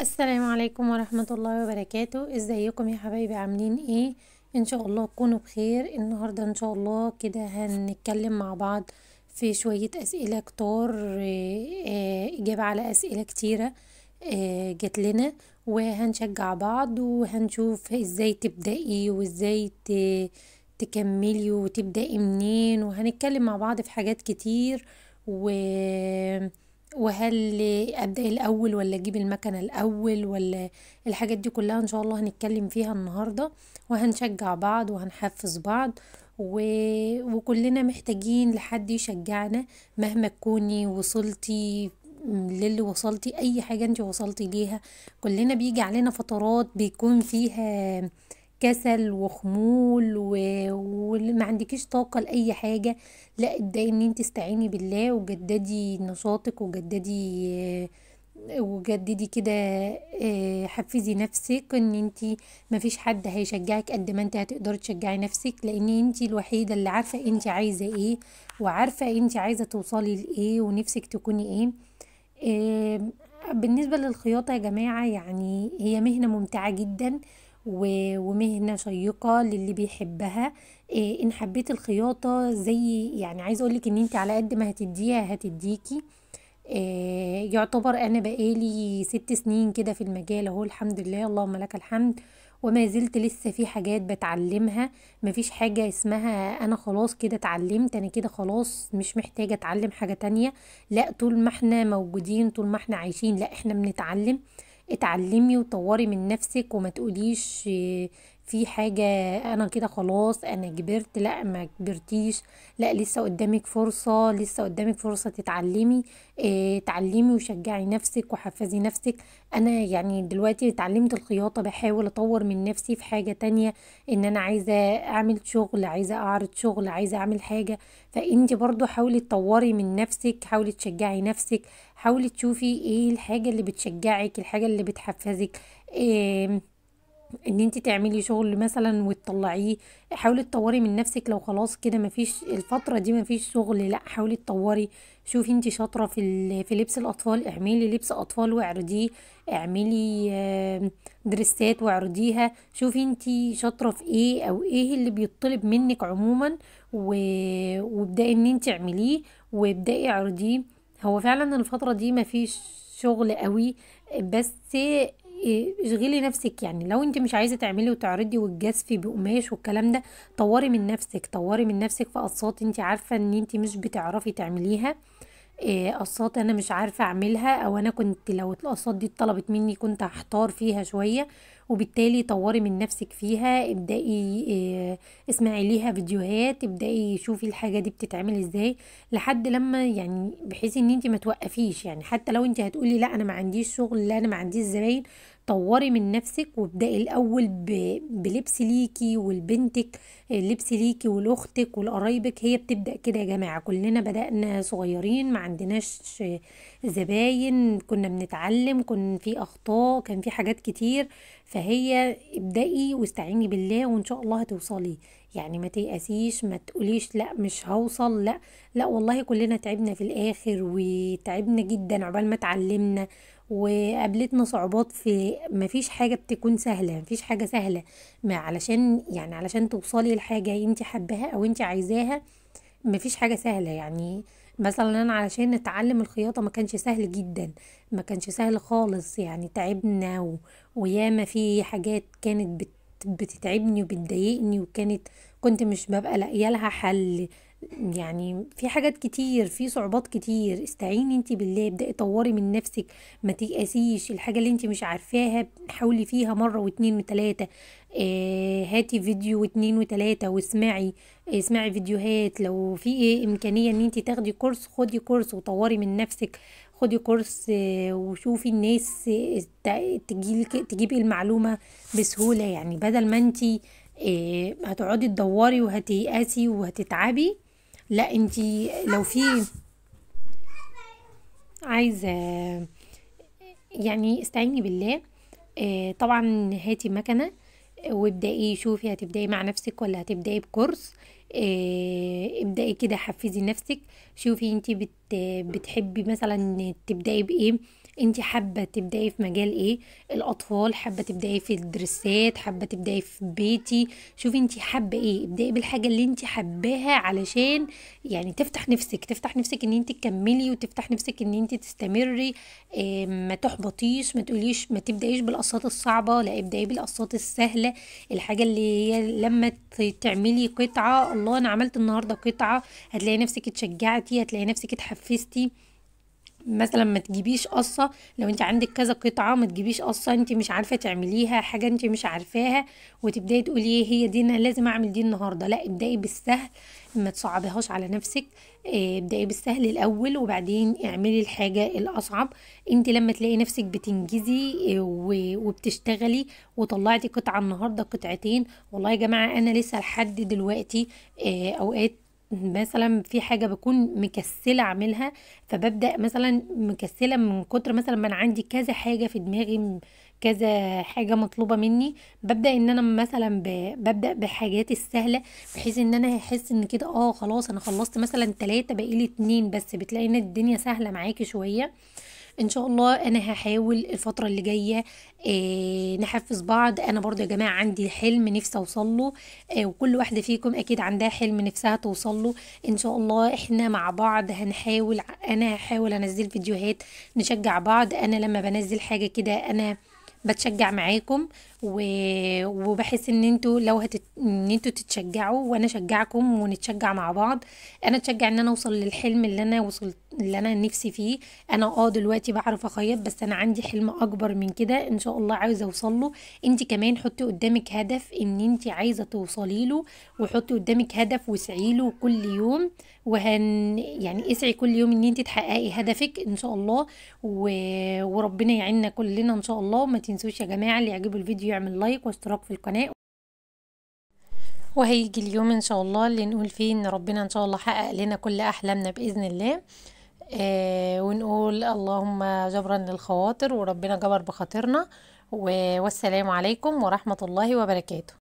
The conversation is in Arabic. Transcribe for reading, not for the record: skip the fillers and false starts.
السلام عليكم ورحمة الله وبركاته. ازيكم يا حبايبي؟ عاملين ايه؟ ان شاء الله تكونوا بخير. النهاردة ان شاء الله كده هنتكلم مع بعض في شوية اسئلة كتار، اجابة على اسئلة كتيرة جات لنا، وهنشجع بعض وهنشوف ازاي تبدأي وازاي تكملي وتبدأي منين، وهنتكلم مع بعض في حاجات كتير. و وهل ابدأ الاول ولا اجيب المكنة الاول ولا الحاجات دي كلها ان شاء الله هنتكلم فيها النهاردة، وهنشجع بعض وهنحفز بعض. وكلنا محتاجين لحد يشجعنا مهما تكوني وصلتي للي وصلتي، اي حاجة انت وصلتي ليها. كلنا بيجي علينا فترات بيكون فيها كسل وخمول وما عندكيش طاقة لأي حاجة. لا، ابدأي ان انت تستعيني بالله وجددي نشاطك وجددي كده. حفزي نفسك ان انت مفيش حد هيشجعك قد ما انت هتقدري تشجعي نفسك، لان انت الوحيدة اللي عارفة انت عايزة ايه، وعارفة انت عايزة توصلي لايه ونفسك تكوني ايه. آه، بالنسبة للخياطة يا جماعة، يعني هي مهنة ممتعة جدا ومهنة شيقة للي بيحبها. ان حبيت الخياطة زي يعني عايزة اقولك ان انت على قد ما هتديها هتديكي. يعتبر انا بقالي 6 سنين كده في المجال اهو، الحمد لله اللهم لك الحمد. وما زلت لسه في حاجات بتعلمها. مفيش حاجة اسمها انا خلاص كده اتعلمت، انا كده خلاص مش محتاجة اتعلم حاجة تانية. لا، طول ما احنا موجودين طول ما احنا عايشين لا احنا بنتعلم. اتعلمي وطوري من نفسك وما تقوليش في حاجة انا كده خلاص انا كبرت. لا، ما كبرتيش. لا، لسه قدامك فرصة، لسه قدامك فرصة تتعلمي. تعلمي وشجعي نفسك وحفزي نفسك. انا يعني دلوقتي اتعلمت الخياطة، بحاول اطور من نفسي في حاجة تانية، ان انا عايزة اعمل شغل، عايزة اعرض شغل، عايزة اعمل حاجة. فانت برضو حاولي تطوري من نفسك، حاولي تشجعي نفسك، حاولي تشوفي ايه الحاجة اللي بتشجعك، الحاجة اللي بتحفزك. إيه ان انت تعملي شغل مثلا وتطلعيه. حاولي تطوري من نفسك. لو خلاص كده مفيش الفترة دي مفيش شغل، لا حاولي تطوري. شوفي انت شاطرة في لبس الاطفال، اعملي لبس اطفال واعرضيه. اعملي دريسات واعرضيها. شوفي انت شاطرة في ايه او ايه اللي بيطلب منك عموما وابدأي ان انت اعمليه وابدأي اعرضيه. هو فعلا الفترة دي مفيش شغل قوي، بس اشغلي نفسك. يعني لو انت مش عايزه تعملي وتعرضي وتجازفي بقماش والكلام ده، طوري من نفسك، طوري من نفسك في قصات انت عارفه ان انت مش بتعرفي تعمليها. قصات انا مش عارفه اعملها، او انا كنت لو القصات دي اتطلبت مني كنت هحتار فيها شويه. وبالتالي طوري من نفسك فيها. ابدأي اسمعي ليها فيديوهات، ابدأي شوفي الحاجه دي بتتعمل ازاي، لحد لما يعني بحيث ان انت ما توقفيش. يعني حتى لو انت هتقولي لا انا ما عنديش شغل، لا انا ما عنديش زباين، طوري من نفسك وابدأي الاول بلبس ليكي ولبنتك. لبس ليكي ولاختك ولقرايبك. هي بتبدأ كده يا جماعة، كلنا بدأنا صغيرين ما عندناش زباين، كنا بنتعلم، كان في اخطاء، كان في حاجات كتير. فهي ابدأي واستعيني بالله وان شاء الله هتوصلي. يعني ما تيأسيش، ما تقوليش لا مش هوصل. لا، لا والله كلنا تعبنا في الاخر وتعبنا جدا عقبال ما اتعلمنا، وقابلتنا صعوبات. في مفيش حاجة بتكون سهلة، مفيش حاجة سهلة. ما علشان يعني علشان توصلي لحاجة انت حباها او انت عايزاها، مفيش حاجة سهلة. يعني مثلا انا علشان اتعلم الخياطة ما كانش سهل جدا، ما كانش سهل خالص. يعني تعبنا وياما في حاجات كانت بتتعبني وبتضايقني، كنت مش ببقى لاقيه لها حل. يعني في حاجات كتير، في صعوبات كتير. استعيني انت بالله، ابدأي طوري من نفسك. ما تيأسيش. الحاجة اللي انت مش عارفاها حاولي فيها مرة واتنين وتلاتة. هاتي فيديو واتنين وتلاتة واسمعي. اسمعي فيديوهات. لو في ايه امكانية ان انت تاخدي كورس، خدي كورس وطوري من نفسك. خدي كورس وشوفي الناس تجيبي المعلومة بسهولة. يعني بدل ما انت هتقعدي تدوري وهتيأسي وهتتعبي، لا انت لو في عايزة يعني استعيني بالله. طبعا هاتي مكنة وابدأي شوفي هتبدأي مع نفسك ولا هتبدأي بكورس. ابدأي كده حفزي نفسك. شوفي انتي بتحبي مثلا تبدأي بإيه. انت حابه تبداي في مجال ايه؟ الاطفال، حابه تبداي في الدرسات، حابه تبداي في بيتي. شوفي انت حابه ايه، ابداي بالحاجه اللي انت حباها علشان يعني تفتح نفسك ان انت تكملي، وتفتح نفسك ان انت تستمري. ما تحبطيش، ما تقوليش ما تبدايش بالقصات الصعبه، لا ابداي بالقصات السهله. الحاجه اللي هي لما تعملي قطعه، الله انا عملت النهارده قطعه، هتلاقي نفسك اتشجعتي، هتلاقي نفسك اتحفزتي. مثلا ما تجيبيش قصة، لو انت عندك كذا قطعة ما تجيبيش قصة انت مش عارفة تعمليها، حاجة انت مش عارفاها وتبداي تقولي ايه هي دي، انا لازم اعمل دي النهاردة. لا، ابدأي بالسهل، ما تصعبيهاش على نفسك. ابدأي بالسهل الاول وبعدين اعملي الحاجة الاصعب. انت لما تلاقي نفسك بتنجزي وبتشتغلي وطلعتي قطعة النهاردة، قطعتين، والله يا جماعة انا لسه لحد دلوقتي اوقات مثلا في حاجة بكون مكسلة اعملها، فببدأ مثلا مكسلة من كتر مثلا ما انا عندي كذا حاجة في دماغي، كذا حاجة مطلوبة مني. ببدأ ان انا مثلا ببدأ بحاجات السهلة، بحيث ان انا احس ان كده خلاص انا خلصت مثلا 3، بقيلي 2 بس، بتلاقي ان الدنيا سهلة معاكي شوية. ان شاء الله انا هحاول الفتره اللي جايه نحفز بعض. انا برضو يا جماعه عندي حلم نفسي اوصل له، وكل واحده فيكم اكيد عندها حلم نفسها توصل له. ان شاء الله احنا مع بعض هنحاول، انا هحاول انزل فيديوهات نشجع بعض. انا لما بنزل حاجه كده انا بتشجع معاكم، وبحس ان انتوا لو ان انتوا تتشجعوا وانا اشجعكم ونتشجع مع بعض. انا اتشجع ان انا اوصل للحلم اللي انا وصلت، اللي انا نفسي فيه. انا دلوقتي بعرف اخيط، بس انا عندي حلم اكبر من كده ان شاء الله عايزه اوصل له. انت كمان حطي قدامك هدف ان انت عايزه توصلي له، وحطي قدامك هدف واسعي له كل يوم. يعني اسعي كل يوم ان انت تحققي هدفك ان شاء الله. وربنا يعيننا كلنا ان شاء الله. ما تنسوش يا جماعه اللي يعجبه الفيديو يعمل لايك واشتراك في القناه. وهيجي اليوم ان شاء الله اللي نقول فيه ان ربنا ان شاء الله حقق لنا كل احلامنا باذن الله. ونقول اللهم جبرا للخواطر، وربنا جبر بخاطرنا. والسلام عليكم ورحمة الله وبركاته.